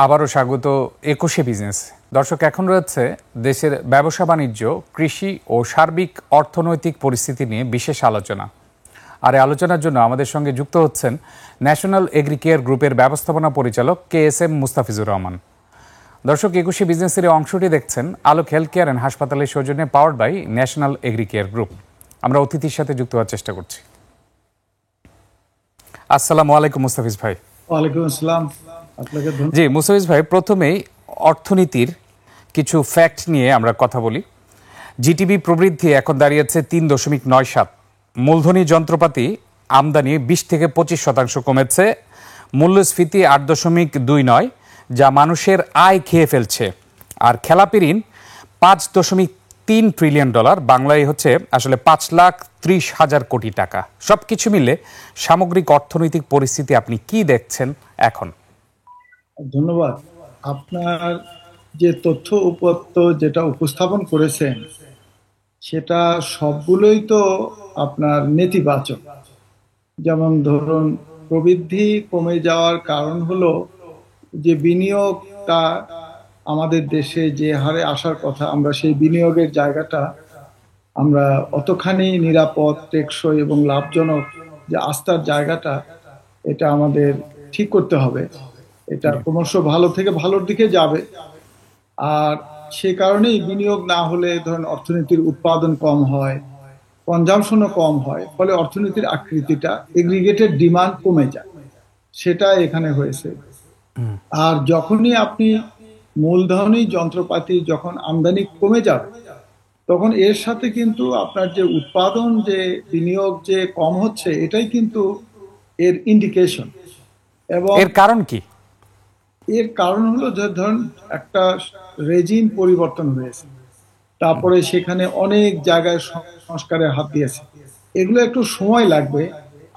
আবারও স্বাগত ২১শে বিজনেস। দর্শক, এখন রয়েছে দেশের ব্যবসা বাণিজ্য, কৃষি ও সার্বিক অর্থনৈতিক পরিস্থিতি নিয়ে বিশেষ আলোচনা। আর এই আলোচনার জন্য আমাদের সঙ্গে যুক্ত হচ্ছেন ন্যাশনাল এগ্রিকেয়ার গ্রুপের ব্যবস্থাপনা পরিচালক KSM মুস্তাফিজুর রহমান। দর্শক, ২১শে বিজনেসের এই অংশটি দেখছেন আলোক হেলথ কেয়ার অ্যান্ড হাসপাতালের সৌজন্যে, powered by National Agricare Group. আমরা অতিথির সাথে যুক্ত হওয়ার চেষ্টা করছি। আসসালামু আলাইকুম মুস্তাফিজ ভাই। ওয়ালাইকুম আসসালাম। জি মুস্তাফিজ ভাই, প্রথমেই অর্থনীতির কিছু ফ্যাক্ট নিয়ে আমরা কথা বলি। জিটিপি প্রবৃদ্ধি এখন দাঁড়িয়েছে ৩.৯৭। মূলধনী যন্ত্রপাতি আমদানি ২০ থেকে ২৫% কমেছে। মূল্যস্ফীতি ৮.29, যা মানুষের আয় খেয়ে ফেলছে। আর খেলাপি ঋণ $৫.৩ ট্রিলিয়ন, বাংলায় হচ্ছে আসলে ৫,৩০,০০০ কোটি টাকা। সবকিছু মিলে সামগ্রিক অর্থনৈতিক পরিস্থিতি আপনি কি দেখছেন এখন? ধন্যবাদ। আপনার যে তথ্য উপাত্ত যেটা উপস্থাপন করেছেন সেটা সবগুলোই তো আপনার নেতিবাচক। যেমন ধরুন, প্রবৃদ্ধি কমে যাওয়ার কারণ হলো যে বিনিয়োগটা আমাদের দেশে যে হারে আসার কথা, আমরা সেই বিনিয়োগের জায়গাটা আমরা অতখানি নিরাপদ, টেকসই এবং লাভজনক যে আস্থার জায়গাটা, এটা আমাদের ঠিক করতে হবে। এটা ক্রমশ ভালো থেকে ভালোর দিকে যাবে। আর সে কারণেই বিনিয়োগ না হলে ধরেন অর্থনীতির উৎপাদন কম হয়, কনজামশনও কম হয়, ফলে অর্থনীতির আকৃতিটা, এগ্রিগেটেড ডিমান্ড কমে যায়। সেটা এখানে হয়েছে। আর যখনই আপনি মূলধনী যন্ত্রপাতি যখন আমদানি কমে যাবে, তখন এর সাথে কিন্তু আপনার যে উৎপাদন, যে বিনিয়োগ যে কম হচ্ছে, এটাই কিন্তু এর ইন্ডিকেশন। এবং এর কারণ কি? এর কারণ হলো যে ধরুন একটা রেজিম পরিবর্তন হয়েছে, তারপরে সেখানে অনেক জায়গায় সংস্কারের হাত দিয়েছে। এগুলো একটু সময় লাগবে।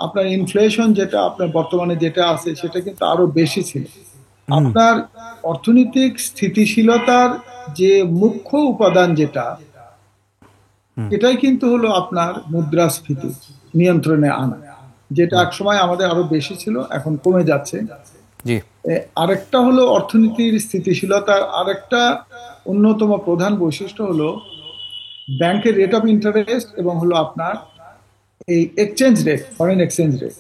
আপনার ইনফ্লেশন যেটা আপনার বর্তমানে যেটা আছে সেটা কিন্তু আরো বেশি ছিল। আপনার অর্থনৈতিক স্থিতিশীলতার যে মুখ্য উপাদান যেটা, এটাই কিন্তু হলো আপনার মুদ্রাস্ফীতি নিয়ন্ত্রণে আনা, যেটা এক সময় আমাদের আরো বেশি ছিল, এখন কমে যাচ্ছে। আরেকটা হলো অর্থনীতির স্থিতিশীলতার আরেকটা অন্যতম প্রধান বৈশিষ্ট্য হলো ব্যাংকের রেট অফ ইন্টারেস্ট এবং হলো আপনার এই exchange rate, foreign exchange rate.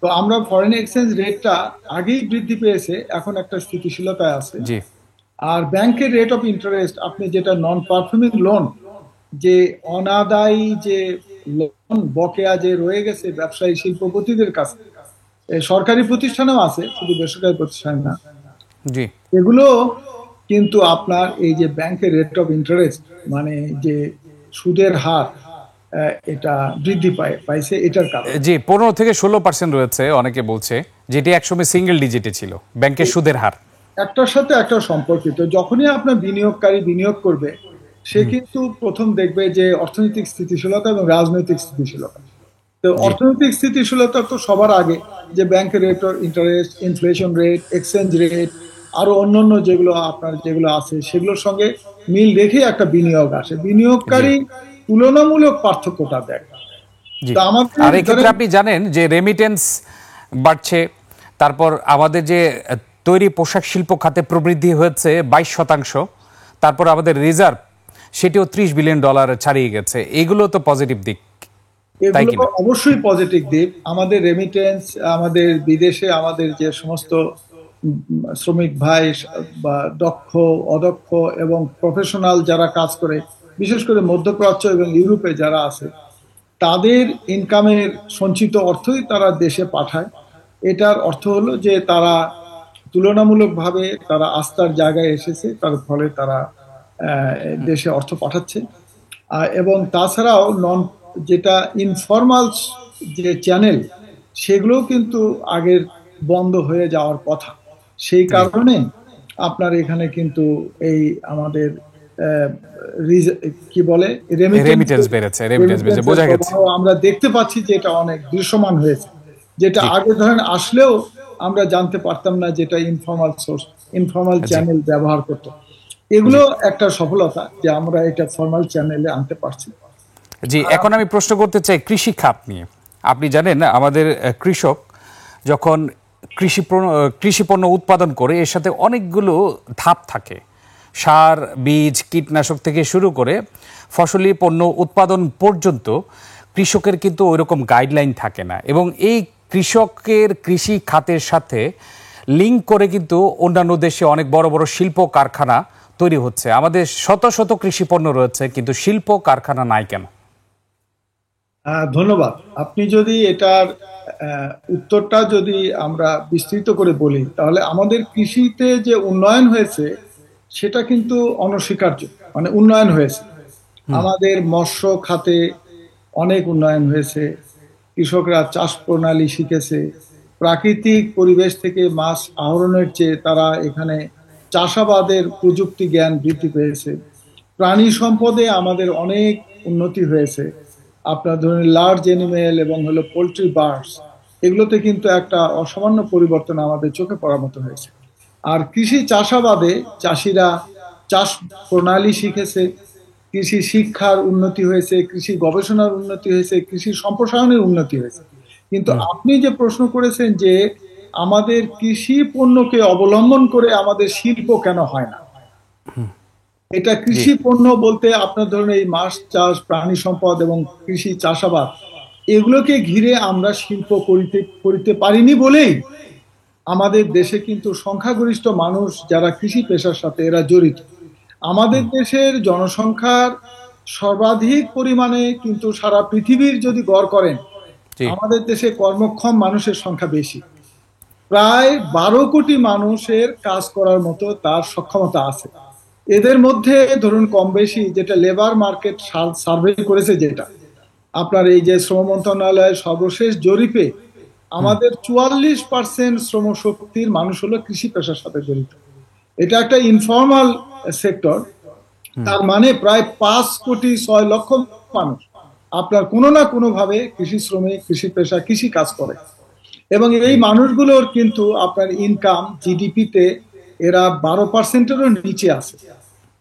তো আমরা ফরেন এক্সচেঞ্জ রেটটা আগেই বৃদ্ধি পেয়েছে, এখন একটা স্থিতিশীলতায় আছে। আর ব্যাংকের রেট অফ ইন্টারেস্ট, আপনি যেটা নন পারফর্মিং লোন, যে অনাদায়ী যে লোন বকেয়া যে রয়ে গেছে ব্যবসায়ী শিল্পপতিদের কাছে, সরকারি প্রতিষ্ঠানেও আছে, শুধু বেসরকারি প্রতিষ্ঠান না, এগুলো কিন্তু আপনার এই যে ব্যাংকের রেট অফ ইন্টারেস্ট, মানে যে সুদের হার, এটা বৃদ্ধি পাইছে এটার কারণে। 15 থেকে 16% রয়েছে, অনেকে বলছে, যেটি একসময় সিঙ্গেল ডিজিটে ছিল ব্যাংকের সুদের হার। একটার সাথে একটা সম্পর্কিত। যখনই আপনার বিনিয়োগকারী বিনিয়োগ করবে, সে কিন্তু প্রথম দেখবে যে অর্থনৈতিক স্থিতিশীলতা এবং রাজনৈতিক স্থিতিশীলতা। তো অর্থনৈতিক স্থিতিশীলতা তো সবার আগে, যে ব্যাংকের rate of interest, inflation rate, exchange rate, আরো অন্যান্য যেগুলো আপনার যেগুলো আছে সেগুলোর সঙ্গে মিল রেখে একটা বিনিয়োগ আসে। বিনিয়োগকারী তুলনামূলক পার্থক্যটা দেয়। আর এক্ষেত্রে আপনি জানেন যে রেমিটেন্স বাড়ছে, তারপর আমাদের যে তৈরি পোশাক শিল্প খাতে প্রবৃদ্ধি হয়েছে 22%, তারপর আমাদের রিজার্ভ সেটিও $30 বিলিয়ন ছাড়িয়ে গেছে। এগুলো তো পজিটিভ দিক, এগুলো অবশ্যই পজিটিভ দিক। আমাদের রেমিটেন্স, আমাদের বিদেশে আমাদের যে সমস্ত শ্রমিক ভাই বা দক্ষ, অদক্ষ এবং প্রফেশনাল যারা কাজ করে, বিশেষ করে মধ্যপ্রাচ্য এবং ইউরোপে যারা আছে, তাদের ইনকামের সঞ্চিত অর্থই তারা দেশে পাঠায়। এটার অর্থ হলো যে তারা তুলনামূলকভাবে তারা আস্থার জায়গায় এসেছে, তার ফলে তারা দেশে অর্থ পাঠাচ্ছে। এবং তাছাড়াও যেটা ইনফর্মাল যে চ্যানেল, সেগুলো কিন্তু আগের বন্ধ হয়ে যাওয়ার কথা। সেই কারণে আপনার এখানে কিন্তু এই আমাদের কি বলে রেমিটেন্স বেড়েছে, বোঝা গেছে। আমরা দেখতে পাচ্ছি যে এটা অনেক দৃশ্যমান হয়েছে, যেটা আগে ধরেন আসলেও আমরা জানতে পারতাম না, যেটা ইনফর্মাল সোর্স, ইনফর্মাল চ্যানেল ব্যবহার করত। এগুলো একটা সফলতা যে আমরা এটা ফর্মাল চ্যানেলে আনতে পারছি। এখন আমি প্রশ্ন করতে চাই কৃষি খাত নিয়ে। আপনি জানেন আমাদের কৃষক যখন কৃষি পণ্য উৎপাদন করে এর সাথে অনেকগুলো ধাপ থাকে। সার, বীজ, কীটনাশক থেকে শুরু করে ফসলি পণ্য উৎপাদন পর্যন্ত কৃষকের কিন্তু ওইরকম গাইডলাইন থাকে না, এবং এই কৃষকের কৃষি খাতের সাথে লিঙ্ক করে কিন্তু অন্যান্য দেশে অনেক বড় বড় শিল্প কারখানা তৈরি হচ্ছে। আমাদের শত শত কৃষি পণ্য রয়েছে কিন্তু শিল্প কারখানা নাই কেন? ধন্যবাদ। আপনি যদি এটার উত্তরটা যদি আমরা বিস্তৃত করে বলি, তাহলে আমাদের কৃষিতে যে উন্নয়ন হয়েছে সেটা কিন্তু অনস্বীকার্য। মানে উন্নয়ন হয়েছে, আমাদের মৎস্য খাতে অনেক উন্নয়ন হয়েছে, কৃষকরা চাষ প্রণালী শিখেছে, প্রাকৃতিক পরিবেশ থেকে মাছ আহরণের চেয়ে তারা এখানে চাষাবাদের প্রযুক্তি জ্ঞান বৃদ্ধি পেয়েছে। প্রাণী সম্পদে আমাদের অনেক উন্নতি হয়েছে। আপনার ধরুন লার্জ এনিমেল এবং হলো পোলট্রি বার্ডস, এগুলোতে কিন্তু একটা অসামান্য পরিবর্তন আমাদের চোখে পড়ার মতো হয়েছে। আর কৃষি চাষাবাদে চাষিরা চাষ প্রণালী শিখেছে, কৃষি শিক্ষার উন্নতি হয়েছে, কৃষি গবেষণার উন্নতি হয়েছে, কৃষি সম্প্রসারণের উন্নতি হয়েছে। কিন্তু আপনি যে প্রশ্ন করেছেন যে আমাদের কৃষি পণ্যকে অবলম্বন করে আমাদের শিল্প কেন হয় না, এটা কৃষি পণ্য বলতে আপনার ধরুন এই মাছ চাষ, প্রাণী সম্পদ এবং কৃষি চাষাবাদ, এগুলোকে ঘিরে আমরা শিল্প করিতে পারিনি বলেই আমাদের দেশে কিন্তু সংখ্যাগরিষ্ঠ মানুষ যারা কৃষি পেশার সাথে এরা জড়িত। আমাদের দেশের জনসংখ্যার সর্বাধিক পরিমাণে কিন্তু সারা পৃথিবীর যদি গড় করেন, আমাদের দেশে কর্মক্ষম মানুষের সংখ্যা বেশি। প্রায় 12 কোটি মানুষের কাজ করার মতো তার সক্ষমতা আছে। এদের মধ্যে ধরুন কম বেশি যেটা লেবার মার্কেট সার্ভে করেছে, যেটা আপনার এই যে শ্রম মন্ত্রণালয়ের সর্বশেষ জরিপে আমাদের 44% শ্রম শক্তির মানুষ হলো কৃষি পেশার সাথে জড়িত। এটা একটা ইনফর্মাল সেক্টর। তার মানে প্রায় 5,06,00,000 মানুষ আপনার কোনো না কোনো ভাবে কৃষি শ্রমিক, কৃষি পেশা, কৃষি কাজ করে। এবং এই মানুষগুলোর কিন্তু আপনার ইনকাম জিডিপিতে এরা 12%-এরও নিচে আছে।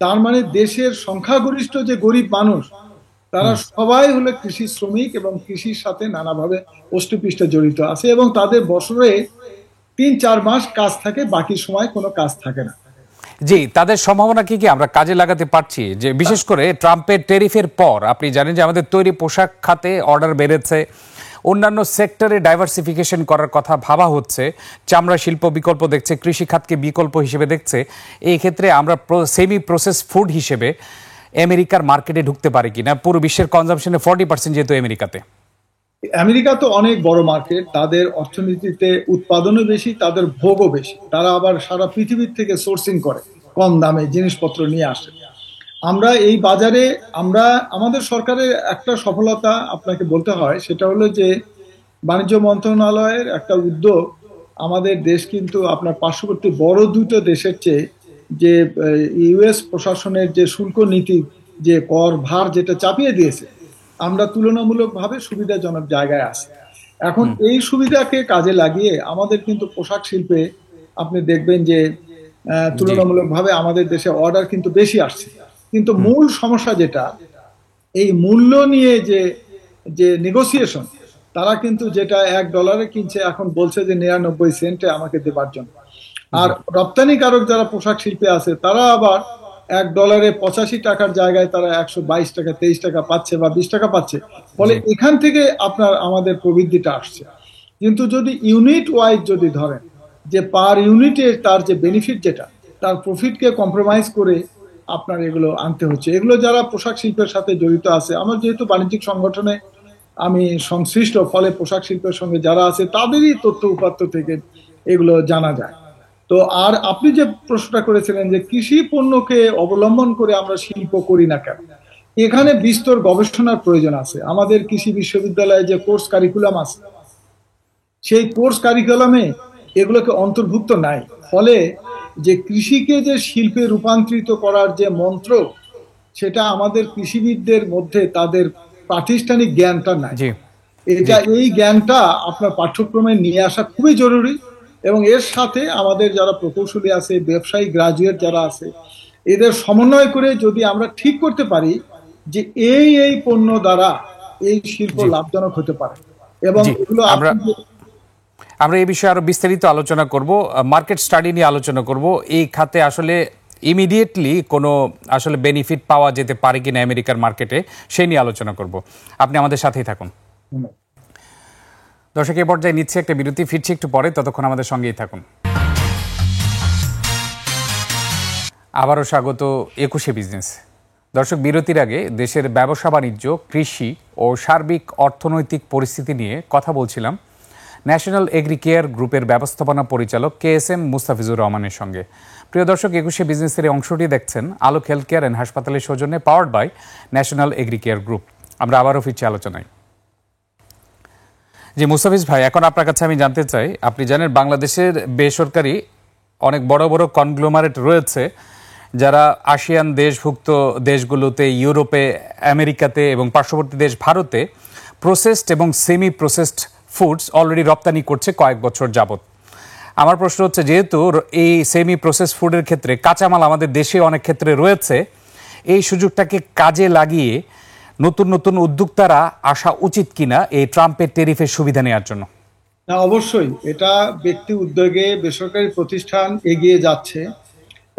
তার মানে দেশের সংখ্যাগরিষ্ঠ যে গরিব মানুষ তারা সবাই হলো কৃষি শ্রমিক এবং কৃষির সাথে নানাভাবে ওষ্ঠপৃষ্টে জড়িত আছে, এবং তাদের বছরে 3-4 মাস কাজ থাকে, বাকি সময় কোনো কাজ থাকে না। জি, তাদের সম্ভাবনা কি আমরা কাজে লাগাতে পারছি? যে বিশেষ করে ট্রাম্পের ট্যারিফের পর আপনি জানেন যে আমাদের তৈরি পোশাক খাতে অর্ডার বেড়েছে, অন্যান্য সেক্টরে ডাইভার্সিফিকেশন করার কথা ভাবা হচ্ছে, চামড়া শিল্প বিকল্প দেখছে, কৃষি খাতকে বিকল্প হিসেবে দেখছে। এই ক্ষেত্রে আমরা সেমি প্রসেস ফুড হিসেবে আমেরিকার মার্কেটে ঢুকতে পারি কিনা? পুরো বিশ্বের কনজাম্পশনের 40% যেহেতু আমেরিকাতে। আমেরিকা তো অনেক বড় মার্কেট, তাদের অর্থনীতিতে উৎপাদনও বেশি, তাদের ভোগও বেশি। তারা আবার সারা পৃথিবীর থেকে সোর্সিং করে, কম দামে জিনিসপত্র নিয়ে আসে। আমরা এই বাজারে আমাদের সরকারের একটা সফলতা আপনাকে বলতে হয়, সেটা হলো যে বাণিজ্য মন্ত্রণালয়ের একটা উদ্যোগ। আমাদের দেশ কিন্তু আপনার পার্শ্ববর্তী বড় দুটো দেশের চেয়ে যে ইউএস প্রশাসনের যে শুল্ক নীতি, যে কর ভার যেটা চাপিয়ে দিয়েছে, আমরা তুলনামূলকভাবে সুবিধাজনক জায়গায় আছি। এখন এই সুবিধাকে কাজে লাগিয়ে আমাদের কিন্তু পোশাক শিল্পে আপনি দেখবেন যে তুলনামূলকভাবে আমাদের দেশে অর্ডার কিন্তু বেশি আসছে। কিন্তু মূল সমস্যা যেটা, এই মূল্য নিয়ে যে নেগোসিয়েশন, তারা কিন্তু যেটা $1 কিনছে এখন বলছে যে 99 সেন্টে আমাকে দেবার জন্য। আর রপ্তানিকারক যারা পোশাক শিল্পে আছে তারা আবার $1 85 জায়গায় তারা 122 টাকা, 23 টাকা পাচ্ছে বা 20 টাকা পাচ্ছে। ফলে এখান থেকে আপনার আমাদের প্রবৃদ্ধিটা আসছে। কিন্তু যদি ইউনিট ওয়াইজ যদি ধরেন যে পার ইউনিটে তার যে বেনিফিট, যেটা তার প্রফিটকে কম্প্রোমাইজ করে আপনার এগুলো আনতে হচ্ছে। এগুলো যারা পোশাক শিল্পের সাথে জড়িত আছে, আমার যেহেতু বাণিজ্যিক সংগঠনে আমি সংশ্লিষ্ট, ফলে পোশাক শিল্পের সঙ্গে যারা আছে তাদেরই তথ্য উপাত্ত থেকে এগুলো জানা যায়। তো আর আপনি যে প্রশ্নটা করেছিলেন যে কৃষি পণ্যকে অবলম্বন করে আমরা শিল্প করি না কেন, এখানে বিস্তর গবেষণার প্রয়োজন আছে। আমাদের কৃষি বিশ্ববিদ্যালয়ে যে কোর্স কারিকুলাম আছে, সেই কোর্স কারিকুলামে এগুলোকে অন্তর্ভুক্ত নাই। ফলে যে কৃষিকে যে শিল্পে রূপান্তরিত করার যে মন্ত্র, সেটা আমাদের কৃষিবিদদের মধ্যে তাদের প্রাতিষ্ঠানিক জ্ঞানটা নাই। এই জ্ঞানটা আপনার পাঠ্যক্রমে নিয়ে আসা খুবই জরুরি। এবং এর সাথে আমাদের যারা প্রকৌশলী আছে, ব্যবসায়ী গ্রাজুয়েট যারা আছে, এদের সমন্বয় করে যদি আমরা ঠিক করতে পারি যে এই পণ্য দ্বারা এই শিল্প লাভজনক হতে পারে। এবং এগুলো আমরা এই বিষয়ে আরো বিস্তারিত আলোচনা করব, মার্কেট স্টাডি নিয়ে আলোচনা করব। এই খাতে আসলে ইমিডিয়েটলি কোনো আসলে বেনিফিট পাওয়া যেতে পারে কিনা আমেরিকার মার্কেটে, সেই নিয়ে আলোচনা করব। আপনি আমাদের সাথেই থাকুন। দর্শক, এই পর্যায়ে নিচ্ছে একটা বিরতি, ফিরছি একটু পরে, ততক্ষণ আমাদের সঙ্গেই থাকুন। আবারও স্বাগত 21 বিজনেস। দর্শক, বিরতির আগে দেশের ব্যবসা বাণিজ্য, কৃষি ও সার্বিক অর্থনৈতিক পরিস্থিতি নিয়ে কথা বলছিলাম ন্যাশনাল এগ্রিকেয়ার গ্রুপের ব্যবস্থাপনা পরিচালক KSM মুস্তাফিজুর রহমানের সঙ্গে। প্রিয় দর্শক, 21 বিজনেসের এই অংশটি দেখছেন আলোক হেলথ কেয়ার অ্যান্ড হাসপাতালের সৌজন্যে, powered by National Agricare Group. আমরা আবারও ফিরছি আলোচনায়। জি মুস্তাফিজ ভাই, এখন আপনার কাছে আমি জানতে চাই, আপনি জানেন বাংলাদেশের বেসরকারি অনেক বড় বড় কনগ্লোমারেট রয়েছে যারা আসিয়ান দেশভুক্ত দেশগুলোতে, ইউরোপে, আমেরিকাতে এবং পার্শ্ববর্তী দেশ ভারতে প্রসেসড এবং সেমি প্রসেসড ফুডস অলরেডি রপ্তানি করছে কয়েক বছর যাবত। আমার প্রশ্ন হচ্ছে, যেহেতু এই সেমি প্রসেস ফুডের ক্ষেত্রে কাঁচামাল আমাদের দেশে অনেক ক্ষেত্রে রয়েছে, এই সুযোগটাকে কাজে লাগিয়ে নতুন নতুন উদ্যোক্তারা আসা উচিত কিনা এই ট্রাম্পের ট্যারিফের সুবিধা নেওয়ার জন্য? না, অবশ্যই এটা ব্যক্তি উদ্যোগে বেসরকারি প্রতিষ্ঠান এগিয়ে যাচ্ছে,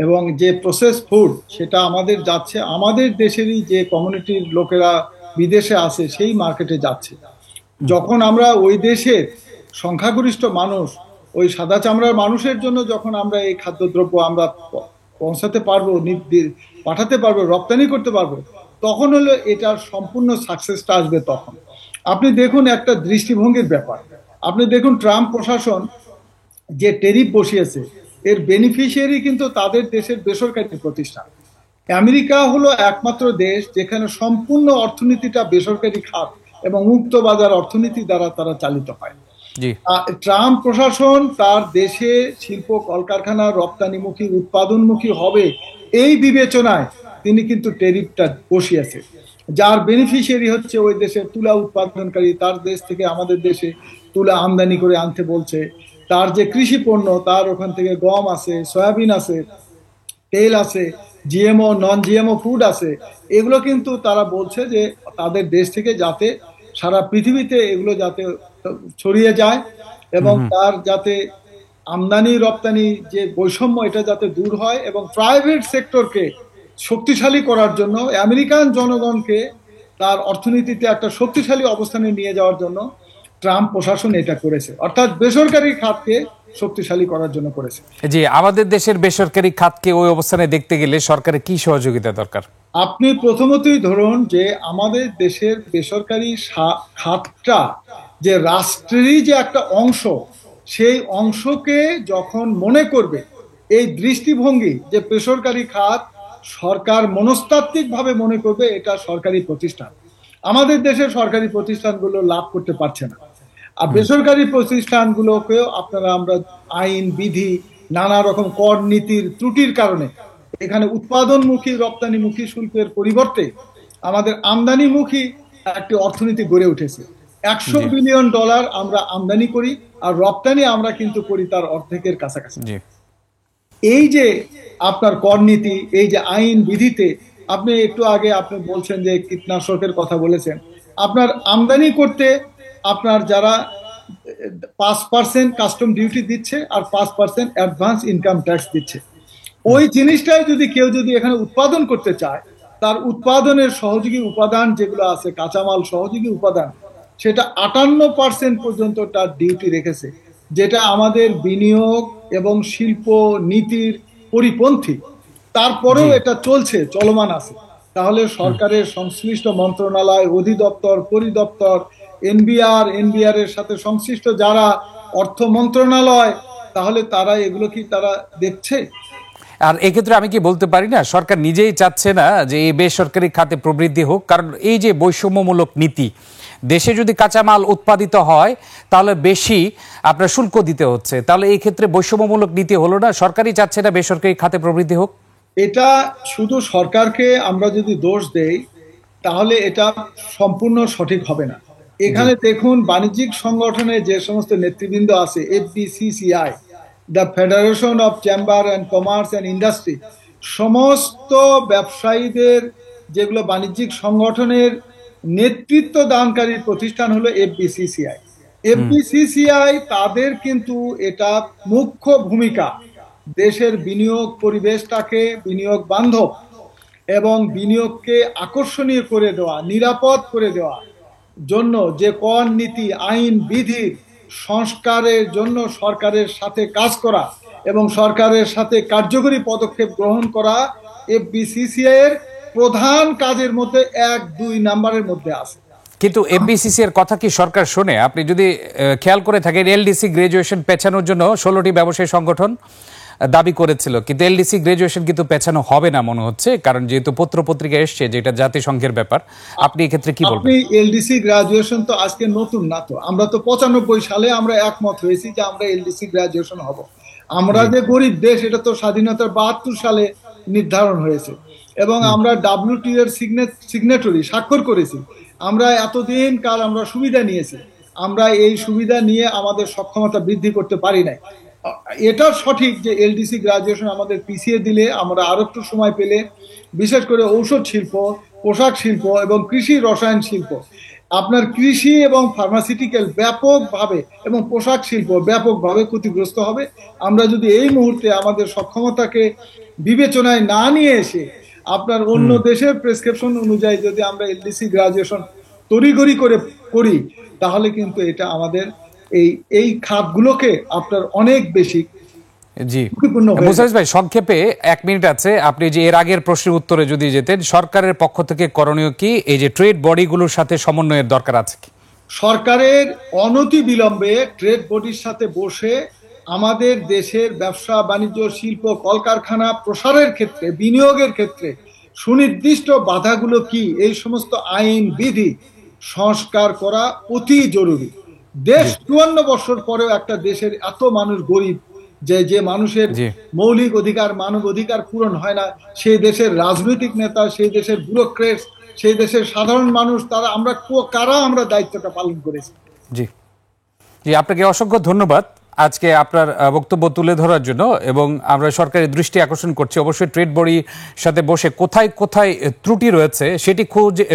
এবং যে প্রসেস ফুড সেটা আমাদের যাচ্ছে, আমাদের দেশেরই যে কমিউনিটির লোকেরা বিদেশে আছে সেই মার্কেটে যাচ্ছে। যখন আমরা ওই দেশের সংখ্যাগরিষ্ঠ মানুষ, ওই সাদা চামড়ার মানুষের জন্য যখন আমরা এই খাদ্যদ্রব্য আমরা পৌঁছাতে পারবো, পাঠাতে পারবো, রপ্তানি করতে পারবো, তখন হলো এটার সম্পূর্ণ সাকসেসটা আসবে। তখন আপনি দেখুন একটা দৃষ্টিভঙ্গির ব্যাপার, আপনি দেখুন ট্রাম্প প্রশাসন যে ট্যারিফ বসিয়েছে, এর বেনিফিশিয়ারি কিন্তু তাদের দেশের বেসরকারি প্রতিষ্ঠান। আমেরিকা হলো একমাত্র দেশ যেখানে সম্পূর্ণ অর্থনীতিটা বেসরকারি খাত এবং মুক্ত বাজার অর্থনীতি দ্বারা তারা চালিত হয়। ট্রাম্প প্রশাসন তার দেশে শিল্প কলকারখানা রপ্তানিমুখী, উৎপাদনমুখী হবে এই বিবেচনায় তিনি কিন্তু ট্যারিফটা বসিয়েছে, যার বেনিফিশিয়ারি হচ্ছে ওই দেশের তুলা উৎপাদনকারী। তার দেশ থেকে আমাদের দেশে তুলা আমদানি করে আনতে বলছে। তার যে কৃষি পণ্য, তার ওখান থেকে গম আছে, সয়াবিন আছে, তেল আছে, জিএমও নন জিএমও ফুড আছে। এগুলো কিন্তু তারা বলছে যে তাদের দেশ থেকে যাতে সারা পৃথিবীতে এগুলো যাতে ছড়িয়ে যায় এবং তার যাতে আমদানি রপ্তানি যে বৈষম্য এটা যাতে দূর হয়, এবং প্রাইভেট সেক্টরকে শক্তিশালী করার জন্য, আমেরিকান জনগণকে তার অর্থনীতিতে একটা শক্তিশালী অবস্থানে নিয়ে যাওয়ার জন্য ট্রাম্প প্রশাসন এটা করেছে, অর্থাৎ বেসরকারি খাতকে শক্তিশালী করার জন্য করেছে। জি, আমাদের দেশের বেসরকারি খাতকে ওই অবস্থানে দেখতে গেলে সরকারের কি সহযোগিতা দরকার? আপনি প্রথমতই ধরুন যে আমাদের দেশের বেসরকারি খাতটা যে রাষ্ট্রেরই যে একটা অংশ, সেই অংশকে যখন মনে করবে এই দৃষ্টিভঙ্গি যে বেসরকারি খাত সরকার মনস্তাত্ত্বিক ভাবে মনে করবে এটা সরকারি প্রতিষ্ঠান, আমাদের দেশের সরকারি প্রতিষ্ঠানগুলো লাভ করতে পারছে না। আর বেসরকারি প্রতিষ্ঠানগুলোকেও আপনারা আমরা আইন বিধি নানা রকম কর নীতির ত্রুটির কারণে এখানে উৎপাদনমুখী রপ্তানিমুখী শুল্কের পরিবর্তে আমাদের আমদানিমুখী একটি অর্থনীতি গড়ে উঠেছে। $100 বিলিয়ন আমরা আমদানি করি, আর রপ্তানি আমরা কিন্তু করি তার অর্ধেকের কাছাকাছি। এই যে আপনার কর নীতি, এই যে আইন বিধিতে, আপনি একটু আগে আপনি বলছেন যে কীটনাশকের কথা বলেছেন, আপনার আমদানি করতে আপনার যারা 5% কাস্টম ডিউটি দিচ্ছে আর 5% অ্যাডভান্স ইনকাম ট্যাক্স দিচ্ছে, ওই জিনিসটাই যদি কেউ এখানে উৎপাদন করতে চায়, তার উৎপাদনের সহযোগী উপাদান যেগুলো আছে, কাঁচামাল সহযোগী উপাদান, সেটা 58% পর্যন্ত তার ডিউটি রেখেছে, যেটা আমাদের বিনিয়োগ এবং শিল্প নীতির পরিপন্থী। তারপরেও এটা চলমান আছে। তাহলে সরকারের সংশ্লিষ্ট মন্ত্রণালয়, অধিদপ্তর, পরিদপ্তর, এনবিআর এর সাথে সংশ্লিষ্ট যারা অর্থ মন্ত্রণালয়, তাহলে তারা এগুলো কি তারা দেখছে? আর এক্ষেত্রে আমি কি বলতে পারি না, সরকার নিজেই চাচ্ছে না যে এই বেসরকারি খাতে প্রবৃদ্ধি হোক? কারণ এই যে বৈষম্যমূলক নীতি, দেশে যদি কাঁচামাল উৎপাদিত হয় তাহলে বেশি আপনার শুল্ক দিতে হচ্ছে, তাহলে এই ক্ষেত্রে বৈষম্যমূলক নীতি হলো না? সরকারই চাচ্ছে না বেসরকারি খাতে প্রবৃদ্ধি হোক। এটা শুধু সরকারকে আমরা যদি দোষ দেই তাহলে এটা সম্পূর্ণ সঠিক হবে না। এখানে দেখুন, বাণিজ্যিক সংগঠনে যে সমস্ত নেতৃবৃন্দ আছে, FBCCI, the federation of chamber and commerce and industry, সমস্ত ব্যবসায়ীদের যেগুলো বাণিজ্যিক সংগঠনের নেতৃত্ব দানকারী প্রতিষ্ঠান হলো FBCCI। এফবিসিসিআই তাদের কিন্তু এটা মুখ্য ভূমিকা দেশের বিনিয়োগ পরিবেশটাকে বিনিয়োগ বান্ধব এবং বিনিয়োগকে আকর্ষণীয় করে দেওয়া, নিরাপদ করে দেওয়া জন্য যে কর নীতি আইন বিধির সংস্কারের জন্য সরকারের সাথে কাজ করা এবং সরকারের সাথে কার্যকরী পদক্ষেপ গ্রহণ করা এফবিসিসিআই এর প্রধান কাজের মধ্যে 1-2 নাম্বারের মধ্যে আছে। কিন্তু এফবিসিসি এর কথা কি সরকার শোনে? আপনি যদি খেয়াল করে থাকেন, এলডিসি গ্রাজুয়েশন পেছানোর জন্য 16টি ব্যবসায়ী সংগঠন দাবি করেছিল, কিন্তু এলডিসি গ্রাজুয়েশন কিন্তু পেছানো হবে না মনে হচ্ছে, কারণ যেহেতু পত্র পত্রিকা এসছে যেটা জাতিসংঘের ব্যাপার। আপনি এক্ষেত্রে কি বলবেন? আপনি এলডিসি গ্রাজুয়েশন তো আজকে নতুন না, তো আমরা তো 95 সালে আমরা একমত হয়েছি যে আমরা এলডিসি গ্রাজুয়েশন হব। আমরা যে গরিব দেশ এটা তো স্বাধীনতার 72 সালে নির্ধারণ হয়েছে এবং আমরা WTO এর সিগনেটরি স্বাক্ষর করেছি। আমরা এতদিন কাল আমরা সুবিধা নিয়েছি, আমরা এই সুবিধা নিয়ে আমাদের সক্ষমতা বৃদ্ধি করতে পারি নাই। এটা সঠিক যে এলডিসি গ্রাজুয়েশন আমাদের পিছিয়ে দিলে আমরা আরো একটু সময় পেলে বিশেষ করে ঔষধ শিল্প, পোশাক শিল্প এবং কৃষি রসায়ন শিল্প, আপনার কৃষি এবং ফার্মাসিউটিক্যাল ব্যাপকভাবে এবং পোশাক শিল্প ব্যাপকভাবে ক্ষতিগ্রস্ত হবে। আমরা যদি এই মুহূর্তে আমাদের সক্ষমতাকে বিবেচনায় না নিয়ে এসে আপনার অন্য দেশের প্রেসক্রিপশন অনুযায়ী যদি আমরা এলডিসি গ্রাজুয়েশন তড়িঘড়ি করে করি তাহলে কিন্তু এটা আমাদের এই খাতগুলোকে আপনার অনেক বেশি। জি মুসাইজ ভাই, সংক্ষেপে 1 মিনিট আছে, আপনি যে এর আগের প্রশ্নের উত্তরে যদি যেতেন, সরকারের পক্ষ থেকে করণীয় কি? এই যে ট্রেড বডিগুলোর সাথে সমন্বয়ের দরকার আছে কি? সরকারের অনতি বিলম্বে ট্রেড বডির সাথে বসে আমাদের দেশের ব্যবসা বাণিজ্য শিল্প কলকারখানা প্রসারের ক্ষেত্রে বিনিয়োগের ক্ষেত্রে সুনির্দিষ্ট বাধাগুলো কি এই সমস্ত আইন বিধি সংস্কার করা অতি জরুরি। দেশ 54 বছর পরেও একটা দেশের এত মানুষ গরিব যে মানুষের মৌলিক অধিকার মানব অধিকার পূরণ হয় না, সেই দেশের রাজনৈতিক নেতা, সেই দেশের ব্যুরোক্রেট, সেই দেশের সাধারণ মানুষ, তারা আমরা দায়িত্বটা পালন করেছি। জি জি, আপনাকে অসংখ্য ধন্যবাদ আজকে আপনার বক্তব্য তুলে ধরার জন্য, এবং আমরা সরকারের দৃষ্টি আকর্ষণ করছি অবশ্যই ট্রেড বডির সাথে বসে কোথায় কোথায় ত্রুটি রয়েছে সেটি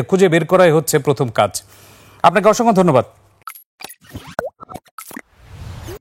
খুঁজে বের করাই হচ্ছে প্রথম কাজ। আপনাকে অসংখ্য ধন্যবাদ।